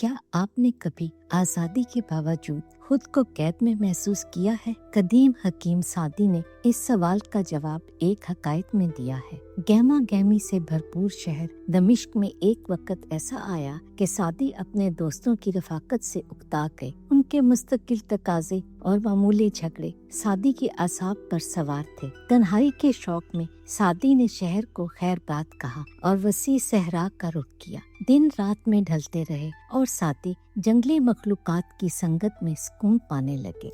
کیا آپ نے کبھی آزادی کے باوجود خود کو قید میں محسوس کیا ہے؟ قدیم حکیم سعدی نے اس سوال کا جواب ایک حکایت میں دیا ہے۔ گہما گہمی سے بھرپور شہر دمشق میں ایک وقت ایسا آیا کہ سعدی اپنے دوستوں کی رفاقت سے اکتا گئے۔ ان کے مستقل تقاضے اور معمولی جھگڑے سعدی کی اعصاب پر سوار تھے۔ تنہائی کے شوق میں سعدی نے شہر کو خیر بات کہا اور وسیع صحرا کا رخ کیا۔ دن رات میں ڈھلتے رہے اور سعدی جنگلی مخلوقات کی سنگت میں سکون پانے لگے۔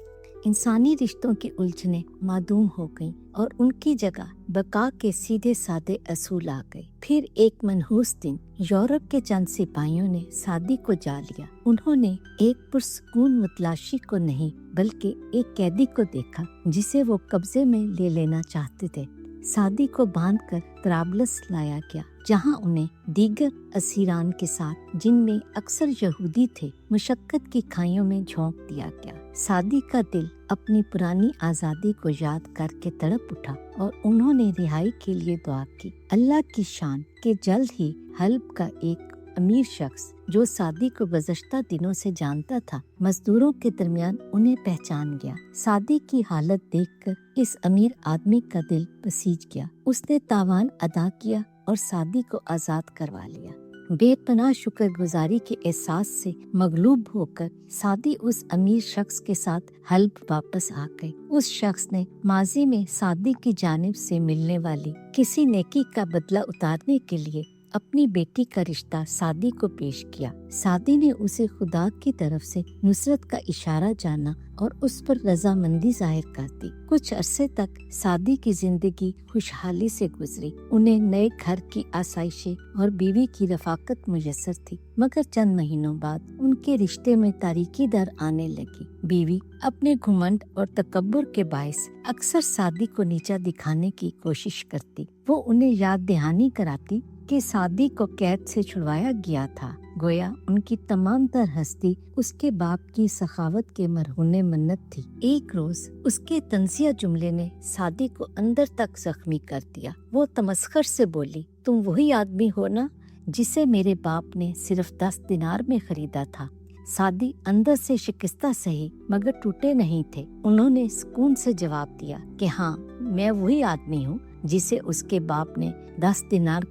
انسانی رشتوں کی الجھنیں معدوم ہو گئیں اور ان کی جگہ بقا کے سیدھے سادے اصول آ گئے۔ پھر ایک منحوس دن یورپ کے چند سپاہیوں نے سعدی کو جا لیا۔ انہوں نے ایک پرسکون متلاشی کو نہیں بلکہ ایک قیدی کو دیکھا جسے وہ قبضے میں لے لینا چاہتے تھے۔ سعدی کو باندھ کر طرابلس لایا گیا، جہاں انہیں دیگر اسیران کے ساتھ، جن میں اکثر یہودی تھے، مشقت کی کھائیوں میں جھونک دیا گیا۔ سعدی کا دل اپنی پرانی آزادی کو یاد کر کے تڑپ اٹھا اور انہوں نے رہائی کے لیے دعا کی۔ اللہ کی شان کہ جلد ہی حلب کا ایک امیر شخص جو سعدی کو گزشتہ دنوں سے جانتا تھا، مزدوروں کے درمیان انہیں پہچان گیا۔ سعدی کی حالت دیکھ کر اس امیر آدمی کا دل بسیج گیا۔ اس نے تاوان ادا کیا اور سعدی کو آزاد کروا لیا۔ بے پناہ شکر گزاری کے احساس سے مغلوب ہو کر سعدی اس امیر شخص کے ساتھ حلب واپس آ گئے۔ اس شخص نے ماضی میں سعدی کی جانب سے ملنے والی کسی نیکی کا بدلہ اتارنے کے لیے اپنی بیٹی کا رشتہ سعدی کو پیش کیا۔ سعدی نے اسے خدا کی طرف سے نصرت کا اشارہ جانا اور اس پر رضامندی ظاہر کر دی۔ کچھ عرصے تک سعدی کی زندگی خوشحالی سے گزری۔ انہیں نئے گھر کی آسائشیں اور بیوی کی رفاقت میسر تھی، مگر چند مہینوں بعد ان کے رشتے میں تاریکی در آنے لگی۔ بیوی اپنے گھمنڈ اور تکبر کے باعث اکثر سعدی کو نیچا دکھانے کی کوشش کرتی۔ وہ انہیں یاد دہانی کراتی کہ سعدی کو قید سے چھڑوایا گیا تھا، گویا ان کی تمام تر ہستی اس کے باپ کی سخاوت کے مرہون منت تھی۔ ایک روز اس کے طنزیہ جملے نے سعدی کو اندر تک زخمی کر دیا۔ وہ تمسخر سے بولی، تم وہی آدمی ہو نا جسے میرے باپ نے صرف 10 دینار میں خریدا تھا۔ سعدی اندر سے شکستہ سہی مگر ٹوٹے نہیں تھے۔ انہوں نے سکون سے جواب دیا کہ ہاں، میں وہی آدمی ہوں جسے اس کے باپ نے 10 دینار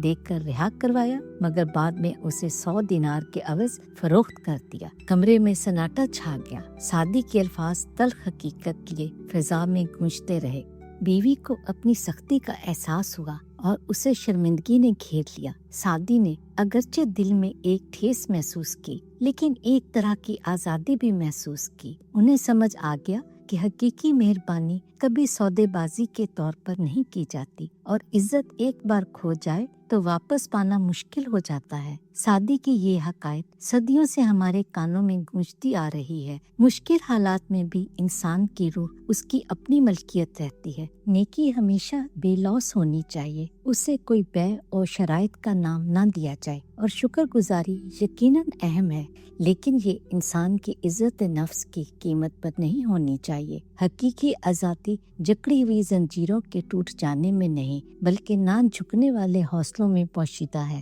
دے کر رہا کروایا مگر بعد میں اسے 100 دینار کے عوض فروخت کر دیا۔ کمرے میں سناٹا چھا گیا۔ سعدی کے الفاظ تلخ حقیقت لیے فضا میں گونجتے رہے۔ بیوی کو اپنی سختی کا احساس ہوا اور اسے شرمندگی نے گھیر لیا۔ سعدی نے اگرچہ دل میں ایک ٹھیس محسوس کی لیکن ایک طرح کی آزادی بھی محسوس کی۔ انہیں سمجھ آ گیا کہ حقیقی مہربانی کبھی سودے بازی کے طور پر نہیں کی جاتی اور عزت ایک بار کھو جائے تو واپس پانا مشکل ہو جاتا ہے۔ سعدی کی یہ حقائق صدیوں سے ہمارے کانوں میں گونجتی آ رہی ہے۔ مشکل حالات میں بھی انسان کی روح اس کی اپنی ملکیت رہتی ہے۔ نیکی ہمیشہ بے لوث ہونی چاہیے، اسے کوئی بیع اور شرائط کا نام نہ دیا جائے، اور شکر گزاری یقیناً اہم ہے لیکن یہ انسان کی عزت نفس کی قیمت پر نہیں ہونی چاہیے۔ حقیقی آزادی جکڑی ہوئی زنجیروں کے ٹوٹ جانے میں نہیں بلکہ نہ جھکنے والے حوصلوں میں پوشیدہ ہے۔